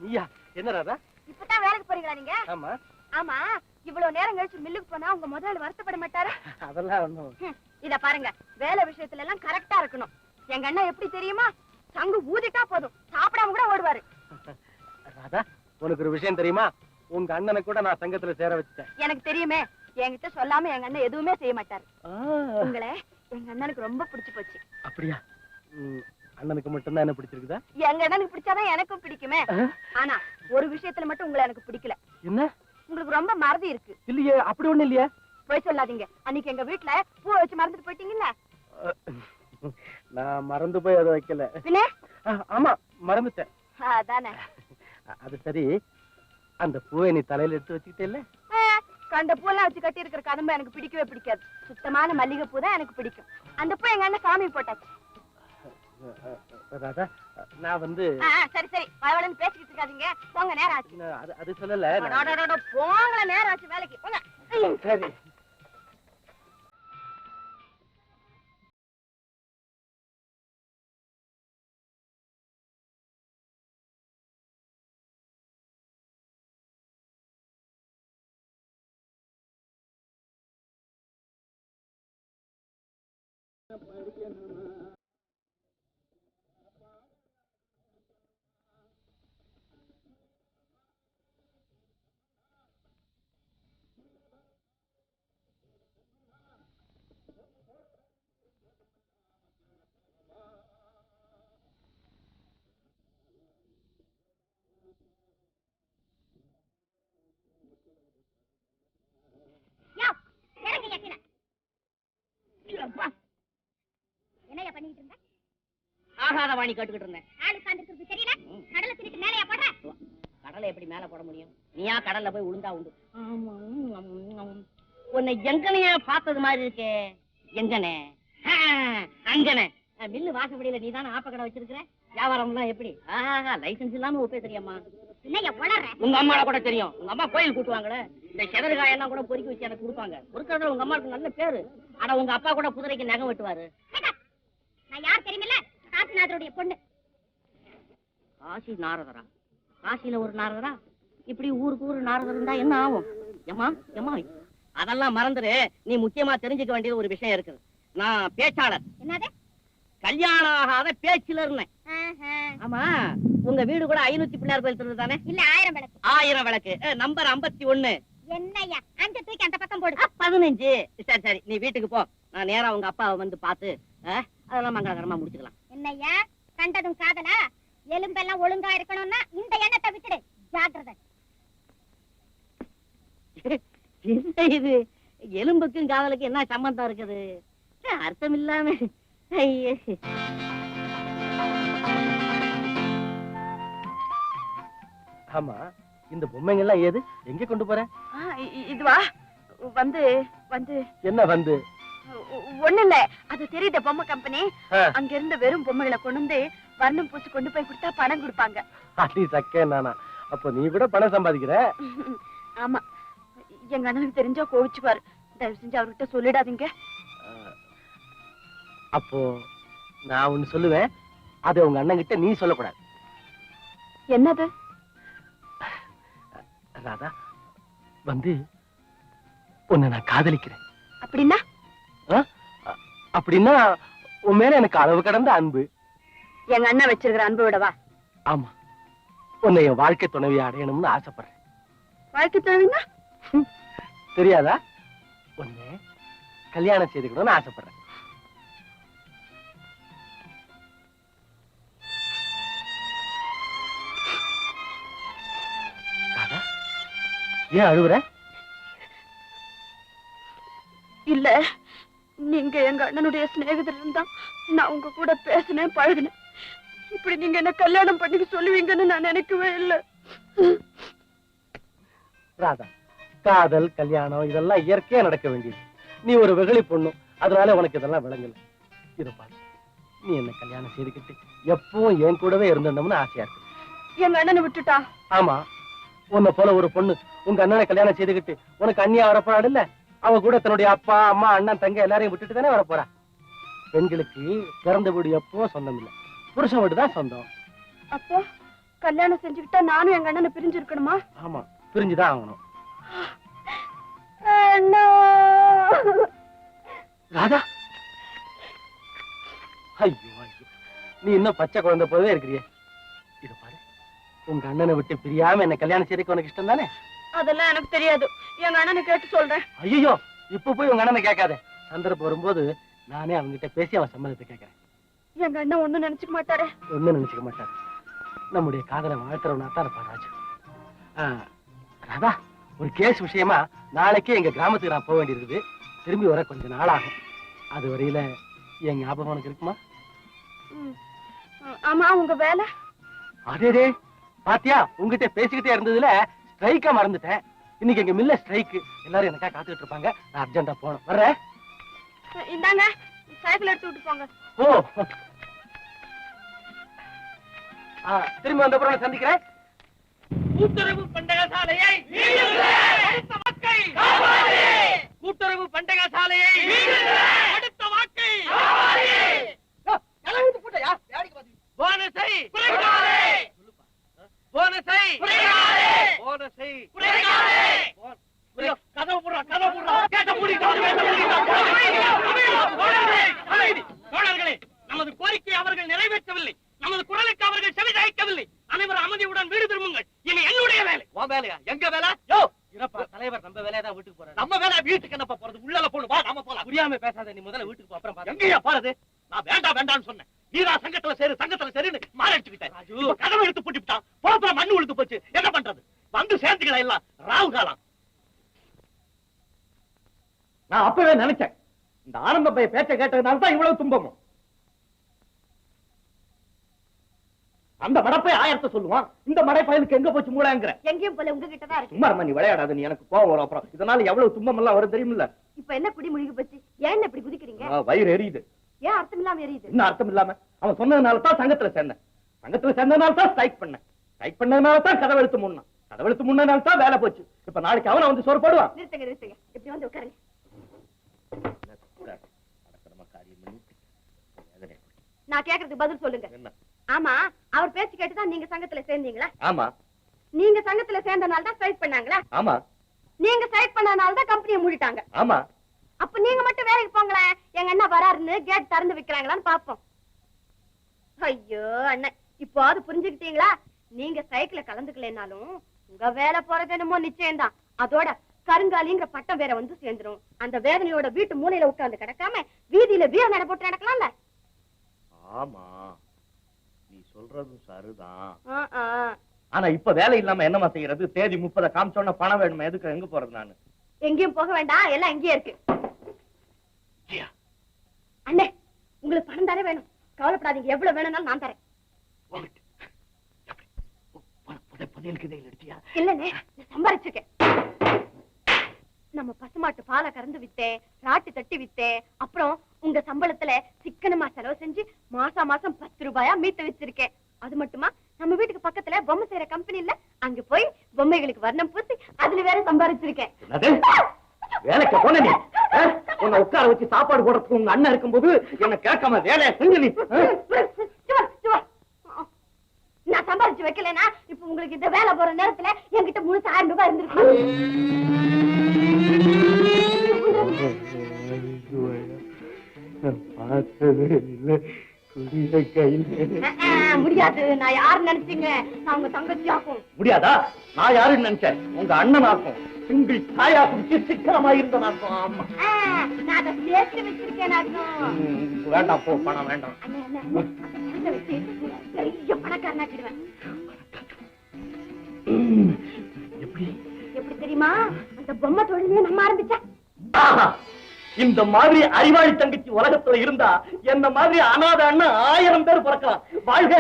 நீயா? என்ன ராதா? இப்பதான் வேலைக்கு போறீங்களா நீங்க? ஆமா. ஆமா, இவ்வளவு நேரம் கழிச்சு மில்லுக்கு போனா உங்க முதலாளி வருத்தப்பட மாட்டாரு? அதெல்லாம் ஒண்ணும். இத பாருங்க, வேலை விஷயத்துல எல்லாம் கரெக்டா இருக்கணும். எங்க அண்ணன் எப்படி தெரியுமா? சங்கு ஊதிட்டா போதும், சாப்பிடாம கூட ஓடுவாரு. ராதா, உனக்கு ஒரு விஷயம் தெரியுமா? உங்க அண்ணனை கூட நான் சங்கத்துல சேர வச்சுட்டேன். எனக்கு தெரியுமே, என்கிட்ட சொல்லாம எங்க அண்ணன் எதுவுமே செய்ய மாட்டாரு. உங்களை எங்க அண்ணனுக்கு ரொம்ப பிடிச்சு போச்சு. அப்படியா? அண்ணனுக்கு மட்டும்தான் என்ன பிடிச்சிருக்குதா? எங்க அண்ணனுக்கு பிடிச்சாதான் எனக்கும் பிடிக்குமே. ஆனா ஒரு விஷயத்துல மட்டும் உங்களை எனக்கு பிடிக்கல. என்ன? உங்களுக்கு ரொம்ப மறதி இருக்கு. இல்லையே, அப்படி ஒண்ணு இல்லையே. போய் சொல்லாதீங்க. அன்னைக்கு எங்க வீட்டுல பூ வச்சு மறந்துட்டு போயிட்டீங்கல்ல? நான் மறந்து போய் அதை வைக்கல. ஆமா, மறந்துட்டேன். அதானே. அது சரி, அந்த பூவை நீ தலையில எடுத்து வச்சுக்கிட்டே இல்ல? கண்ட பூலாம் வச்சு கட்டி இருக்கிற கதம்பு எனக்கு பிடிக்கவே பிடிக்காது. சுத்தமான மல்லிகை பூ தான் எனக்கு பிடிக்கும். அந்த பூ எங்க அண்ணன் சாமி போட்டாச்சு. ராதா, நான் வந்து சரி சரி, வயவலன்னு பேசிக்கிட்டு இருக்காதீங்க. போங்க, நேரம் ஆச்சு. அது சொல்லல. போங்கள, நேரம் ஆச்சு, வேலைக்கு போங்க. சரி. என்னையா பண்ணிட்டு இருந்த? ஆகாதவாணி கேட்டுக்கிட்டு இருந்தேன். ஆளு சார்ந்திருக்கிறது தெரியல. கடலை திருட்டு மேலையா போடுற? கடலை எப்படி மேல போட முடியும்? நீயா கடல்ல போய் உளுந்தா உண்டு. உன்னை எங்கனையா பார்த்தது மாதிரி இருக்கே. எங்கனே? அங்கனே. மில்லு வாசப்படியில நீ தானே ஆப்ப கடை வச்சிருக்கிற. வியாபாரம் எல்லாம் எப்படி? லைசன்ஸ் இல்லாம ஒப்பே தெரியாமா? உங்க அம்மால கூட தெரியும். உங்க அம்மா கோயில் கூட்டுவாங்களே, இந்த செதறுகாய் எல்லாம் கூட பொறுக்கி வச்சு எனக்கு கொடுப்பாங்க. பொறுக்கிறதுல உங்க அம்மாவுக்கு நல்ல பேரு. ஆனா உங்க அப்பா கூட குதிரைக்கு நகம் வெட்டுவாரு. நான் யார் தெரியுமில்ல? காசிநாதருடைய பொண்ணு. காசி நாரதரா? காசியில ஒரு நாரதரா? இப்படி ஊருக்கு ஊரு நாரதர் இருந்தா என்ன ஆகும்? ஏமா ஏமா, அதெல்லாம் மறந்துரு. நீ முக்கியமா தெரிஞ்சுக்க வேண்டியது ஒரு விஷயம் இருக்குது. நான் பேச்சாளர். என்னது? கல்யாணம் ஆகாத பேச்சுல இருந்தேன். ஆமா, உங்க வீடு கூட 500 பிள்ளையார் கோயில் திரு தானே? இல்ல, 1000 விளக்கு. 1000 விளக்கு. நம்பர் 51. என்னய்யா, 5 தூக்கி அந்த பக்கம் போடு. 15. சரி சரி, நீ வீட்டுக்கு போ. நான் நேரா உங்க அப்பாவை வந்து பார்த்து அதெல்லாம் மங்களகரமா முடிச்சுக்கலாம். என்னய்யா, கண்டதும் காதலா? எலும்பெல்லாம் ஒழுங்கா இருக்கணும்னா இந்த எண்ணத்தை விட்டுடு. ஜாக்கிரதை. என்ன இது? எலும்புக்கும் காதலுக்கும் என்ன சம்பந்தம் இருக்குது? அர்த்தம் இல்லாம. ஆமா, இந்த பொம்மைங்க எல்லாம் ஏது? எங்க கொண்டு போற? இதுவா? வந்து வந்து என்ன வந்து? ஒண்ணு இல்ல, அது தெரியுத பொம்மை கம்பெனி. அங்க இருந்து வெறும் பொம்மைகளை கொண்டு வந்து வர்ணம் பூசி கொண்டு போய் கொடுத்தா பணம் கொடுப்பாங்க. அடி சக்கே நானா? அப்ப நீ கூட பணம் சம்பாதிக்கிற? ஆமா, எங்க அண்ணனுக்கு தெரிஞ்சா கோவிச்சுப்பாரு. தயவு செஞ்சு அவர்கிட்ட சொல்லிடாதீங்க. அப்போ நான் ஒண்ணு சொல்லுவேன், அதை உங்க அண்ணன் கிட்ட நீ சொல்லக்கூடாது. என்னது? ராதா, வந்து உன்னை நான் காதலிக்கிறேன். அப்படின்னா? அப்படின்னா உன் மேல எனக்கு அளவு கடந்த அன்பு. எங்க அண்ணன் வச்சிருக்கிற அன்பு விடவா? ஆமா, உன்னை என் வாழ்க்கை துணைவியை அடையணும்னு ஆசைப்படுறேன். வாழ்க்கை துணைவினா? தெரியாதா? உன்னை கல்யாணம் செய்துக்கணும்னு ஆசைப்படுறேன். ஏன் அழுகுற? இல்ல, நீங்க எங்க அண்ணனுடைய சிநேகிதர் இருந்தா நான் உங்க கூட பேசினேன், பழகினேன். இப்படி நீங்க என்ன கல்யாணம் பண்ணிக்க சொல்லுவீங்கன்னு நான் நினைக்கவே இல்லை. ராதா, காதல் கல்யாணம் இதெல்லாம் இயற்கையா நடக்க வேண்டியது. நீ ஒரு வெகுளி பொண்ணு, அதனால உனக்கு இதெல்லாம் விளங்கல. இதை பாரு, நீ என்ன கல்யாணம் செய்துக்கிட்டு எப்பவும் என் கூடவே இருந்தோம்னு ஆசையா இருக்கு. எங்க அண்ணனை விட்டுட்டா? ஆமா, உன்னை போல ஒரு பொண்ணு உங்க அண்ணனை கல்யாணம் செய்துக்கிட்டு உனக்கு அண்ணியா வரப்போறாடு இல்ல, அவ கூட தன்னுடைய அப்பா அம்மா அண்ணன் தங்க எல்லாரையும் விட்டுட்டு தானே வரப்போறா. பெண்களுக்கு பிறந்த வீடு எப்பவும் சொந்தம் இல்ல, புருஷன் வீடு தான் சொந்தம். அப்போ கல்யாணம் செஞ்சுக்கிட்டா நானும் எங்க அண்ணனை பிரிஞ்சு இருக்கணுமா? ஆமா, பிரிஞ்சுதான் ஆகணும். அண்ணா! ராதா, ஐயோ ஐயோ, நீ இன்னும் பச்சை குழந்தை போலவே இருக்கிறியே. இது பாரு, உங்க அண்ணனை விட்டு பிரியாம என்ன கல்யாணம் செய்யறதுக்கு உனக்கு இஷ்டம் தானே? அதெல்லாம் எனக்கு தெரியாது. எங்க அண்ணனை கேட்டு சொல்றேன். ஐயோ, இப்ப போய் உங்க அண்ணனை கேட்காத. சந்தர்ப்பம் வரும்போது நானே அவன்கிட்ட பேசி அவன் சம்மதத்தை கேட்கறேன். எங்க அண்ணன் ஒண்ணும் நினைச்சுக்க மாட்டாரே? ஒண்ணும் நினைச்சுக்க மாட்டாரு. நம்முடைய காதலை வாழ்த்துறவனா தான் இருப்பா ராஜு. ராதா, ஒரு கேஸ் விஷயமா நாளைக்கே எங்க கிராமத்துக்கு நான் போக வேண்டியிருக்குது. திரும்பி வர கொஞ்ச நாள் ஆகும். அது வரையில என் ஞாபகம் உனக்கு இருக்குமா? ஆமா, உங்க வேலை? அதே பாத்தியா, உங்ககிட்ட பேசிக்கிட்டே இருந்ததுல ஸ்ட்ரைக்கா மறந்துட்டேன். இன்னைக்கு எங்க மில்ல ஸ்ட்ரைக். எல்லாரும் எனக்கா காத்துக்கிட்டு இருப்பாங்க. நான் அர்ஜென்டா போகணும். வர்றேன். இந்தாங்க, சைக்கிள் எடுத்து விட்டு போங்க. ஓ, திரும்பி வந்த அப்புறம் சந்திக்கிறேன். கூட்டுறவு பண்டகசாலையை கூட்டுறவு பண்டகசாலையை அடுத்த வாக்கை போனஸை போனஸை போனஸை கதவு போடுறா கதவு போடுறா கேட்ட மூடி தோழர்களே, நமது கோரிக்கை அவர்கள் நிறைவேற்றவில்லை. நமது குரலுக்கு அவர்கள் செவிசாய்க்கவில்லை. அனைவரும் அமைதியுடன் வீடு திரும்புங்கள். இனி என்னுடைய வேலை. உன் வேலையா? எங்க வேலை? யோ இருப்பா, தலைவர் நம்ம வேலையை தான் வீட்டுக்கு போறாரு. நம்ம வேலை வீட்டுக்கு என்னப்பா போறது? உள்ளால போணும். வா நாம போலாம். புரியாம பேசாத. நீ முதல்ல வீட்டுக்கு போ, அப்புறம் பாரு. எங்கயா போறது? நான் வேண்டாம் வேண்டாம்னு சொன்னேன். நீதான் சங்கத்துல சேரு சங்கத்துல சேருன்னு மாறடிச்சுக்கிட்டேன். இப்ப கதவை எடுத்து பூட்டிவிட்டான். போறப்ப மண்ணு விழுந்து போச்சு. என்ன பண்றது? வந்து சேர்ந்துக்கலாம். எல்லாம் ராவு காலம். நான் அப்பவே நினைச்சேன், இந்த ஆனந்த பைய பேச்ச கேட்டதுனால தான் இவ்வளவு துன்பமும். அந்த மடப்பை ஆயிரத்தை சொல்லுவான். இந்த மடை பயலுக்கு எங்க போச்சு மூளைங்கிற? எங்கேயும் போல உங்ககிட்டதான் இருக்கு. சும்மா நீ விளையாடாத. நீ எனக்கு கோவம் வரும். அப்புறம் இதனால எவ்வளவு துன்பம் எல்லாம் வரும் தெரியுமில்ல? இப்ப என்ன குடி முழுகி போச்சு? ஏன் இப்படி குதிக்கிறீங்க? வயிறு எரியுது. ஏன் அர்த்தம் இல்லாம எரியுது? என்ன அர்த்தம் இல்லாம? அவன் சொன்னதுனால தான் சங்கத்துல சேர்ந்தேன். சங்கத்துல சேர்ந்ததுனால தான் ஸ்ட்ரைக் பண்ணேன். ஸ்ட்ரைக் பண்ணதுனால தான் கதவெழுத்து முன்னா. கதவெழுத்து முன்னதுனால தான் வேலை போச்சு. இப்ப நாளைக்கு அவனை வந்து சோறு போடுவான். நிறுத்துங்க நிறுத்துங்க. இப்படி வந்து உட்காருங்க. நான் கேக்குறதுக்கு பதில் சொல்லுங்க. ஆமா, அவர் பேச்சு கேட்டுதான் நீங்க சங்கத்துல சேர்ந்தீங்களா? ஆமா. நீங்க சங்கத்துல சேர்ந்தனால தான் ஸ்ட்ரைக் பண்ணாங்களா? ஆமா. நீங்க ஸ்ட்ரைக் பண்ணனால தான் கம்பெனியை மூடிட்டாங்க. ஆமா. அப்ப நீங்க மட்டும் வேலைக்கு போங்களேன். எங்க அண்ணா வராருன்னு கேட் திறந்து வைக்கிறாங்களான்னு பாப்போம். ஐயோ அண்ணன், இப்போ அது புரிஞ்சுக்கிட்டீங்களா? நீங்க ஸ்ட்ரைக்ல கலந்துக்கலனாலும் உங்க வேலை போறது என்னமோ நிச்சயம்தான். அதோட கருங்காலிங்கிற பட்டம் வேற வந்து சேர்ந்துரும். அந்த வேதனையோட வீட்டு மூலையில உட்கார்ந்து கிடக்காம வீதியில வீர நட போட்டு நடக்கலாம்ல? ஆமா, நீ சொல்றது சரிதான். ஆனா இப்ப வேலை இல்லாம என்னமா செய்யறது? தேதி 30 காமிச்சோன்னா பணம் வேணுமா? எதுக்கு? எங்க போறது? நானு எங்கேயும் போக வேண்டாம், எல்லாம் இங்கேயே இருக்கு. அண்ணே, உங்களுக்கு பணம் தானே வேணும். கவலைப்படாதீங்க, எவ்வளவு வேணும்னாலும் நான் தரேன். இல்லண்ணே, சம்பாரிச்சிருக்கேன். நம்ம பசுமாட்டு பாலை கறந்து வித்தேன், ராட்டு தட்டி வித்தேன். அப்புறம் உங்க சம்பளத்துல சிக்கனமா செலவு செஞ்சு மாசம் மாசம் 10 ரூபாயா மீட்டு வச்சிருக்கேன். அது மட்டுமா, நம்ம வீட்டுக்கு பக்கத்துல பொம்மை செய்யற கம்பெனி இல்ல, அங்க போய் பொம்மைகளுக்கு வர்ணம் பூசி அதுல வேற சம்பாரிச்சிருக்கேன். வேலைக்கு போன நீ உன்னை உட்கார வச்சு சாப்பாடு போடுறதுக்கு உங்க அண்ணன் இருக்கும்போது என்ன கேட்காம வேலையை செஞ்சு நீ நான் சம்பாரிச்சு வைக்கலனா இப்ப உங்களுக்கு இந்த வேலை போற நேரத்துல என்கிட்ட முழு 1000 ரூபாய் இருந்திருக்கு. முடியாது. நான் யாரு நினைச்சீங்க? நான் உங்க தங்கச்சி ஆக்கும். முடியாதா? நான் யாருன்னு நினைச்சேன்? உங்க அண்ணன் ஆக்கும். சிங்கிள் சாயா குடிச்சு சிக்கனமா இருந்த நாக்கும். ஆமா, நான் அதை சேர்த்து வச்சிருக்கேன். வேண்டாம், போ, பணம் வேண்டாம். வச்சு பெரிய பணக்காரனாக்கிடுவேன். எப்படி எப்படி தெரியுமா? அந்த பொம்மை தொழிலே நம்ம ஆரம்பிச்சா. இந்த மாதிரி அறிவாளி தங்கச்சி உலகத்துல இருந்தா என்ன மாதிரி அநாத அண்ணன் 1000 பேர் பிறக்கலாம். வாழ்க.